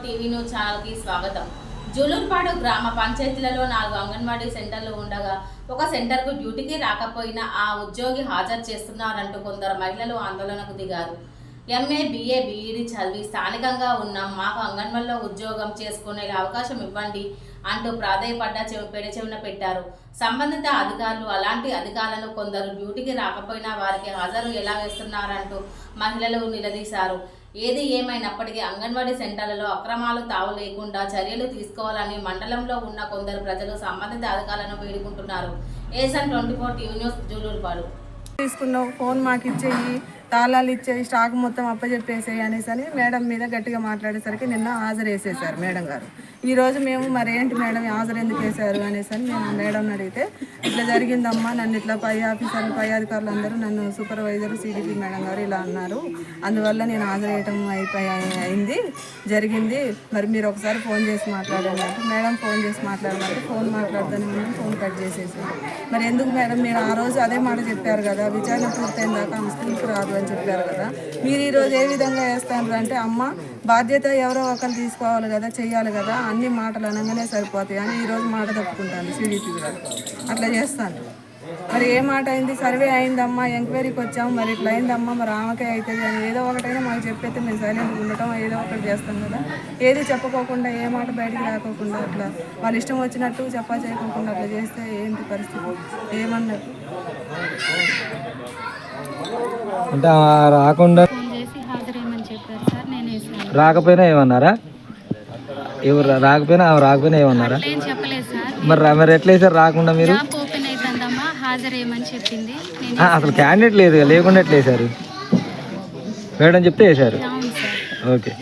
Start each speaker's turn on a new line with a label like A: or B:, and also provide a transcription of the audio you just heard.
A: TV news ఛానల్కి స్వాగతం. జూలూరుపాడు గ్రామ పంచాయతీలలో 4 అంగన్వాడీ సెంటర్లు ఉండగా ఒక సెంటర్కు డ్యూటీకి రాకపోయినా ఆ ఉద్యోగి హాజరు చేస్తున్నారంటూ కొందరు మహిళలు ఆందోళనకు దిగారు. ఎంఏ, బిఏ, బీఈడీ చదివి స్థానికంగా ఉన్నాం, మాకు అంగన్వాడీలో ఉద్యోగం చేసుకునే అవకాశం ఇవ్వండి అంటూ ప్రాధేయపడ్డ పెడచెవిన పెట్టారు. సంబంధిత అధికారులు అలాంటి అధికారులను కొందరు డ్యూటీకి రాకపోయినా వారికి హాజరు ఎలా వేస్తున్నారంటూ మహిళలు నిలదీశారు. ఏది ఏమైనప్పటికీ అంగన్వాడీ సెంటర్లలో అక్రమాలు తావు లేకుండా చర్యలు తీసుకోవాలని మండలంలో ఉన్న కొందరు ప్రజలు సంబంధిత అధికారులను వేడుకుంటున్నారు. ఏసన్ 24 టీవీ న్యూస్ జూలూరుపాడు.
B: తీసుకున్నావు, ఫోన్ మాకు ఇచ్చేయి, తాళాలు ఇచ్చేయి, స్టాక్ మొత్తం అప్పచెప్పేసేయి అనేసి అని మేడం మీద గట్టిగా మాట్లాడేసరికి నిన్న హాజరు వేసేసారు మేడం గారు. ఈరోజు మేము మరి ఏంటి మేడం హాజరు ఎందుకు వేశారు అనేసి అని మేము మేడం అడిగితే ఇట్లా జరిగిందమ్మా, నన్ను ఇట్లా పై అధికారులు అందరూ నన్ను సూపర్వైజర్ సిడిపి మేడం గారు ఇలా అన్నారు, అందువల్ల నేను హాజరు వేయటం అయింది జరిగింది, మరి మీరు ఒకసారి ఫోన్ చేసి మాట్లాడండి అంటే మేడం ఫోన్ చేసి మాట్లాడాలంటే ఫోన్ మాట్లాడతాను మేము ఫోన్ కట్ చేసేసి, మరి ఎందుకు మేడం మీరు ఆ రోజు అదే మాట చెప్పారు కదా, విచారణ పూర్తయిన దాకా స్కూల్కి రాదు అని చెప్పారు కదా, మీరు ఈరోజు ఏ విధంగా వేస్తారు అంటే అమ్మ బాధ్యత ఎవరో ఒకరు తీసుకోవాలి కదా, చెయ్యాలి కదా, అన్ని మాటలు అనగానే సరిపోతాయి అని ఈరోజు మాట తప్పుకుంటాను సిడిపి గారు అట్లా చేస్తాను. మరి ఏ మాట అయింది, సర్వే అయిందమ్మా, ఎంక్వైరీకి వచ్చాము, మరి ఇట్లా అయిందమ్మా, మరి ఆమెకే అవుతుంది అని ఏదో ఒకటైనా మాకు చెప్పైతే మేము సైలెంట్గా ఉండటం ఏదో ఒకటి చేస్తాం కదా, ఏది చెప్పుకోకుండా ఏ మాట బయటికి రాకోకుండా అట్లా వాళ్ళ ఇష్టం వచ్చినట్టు చెప్పా చేయకోకుండా అట్లా చేస్తే ఏంటి పరిస్థితి ఏమన్నట్టు
C: అంటే రాకుండా రాకపోయినా ఏమన్నారా, ఎవరు రాకపోయినా ఏమన్నారా, మరి ఎట్లా వేసారు రాకుండా మీరు, అసలు క్యాండిడేట్ లేదు లేకుండా ఎట్లా వేసారు మేడం చెప్తే వేసారు. ఓకే.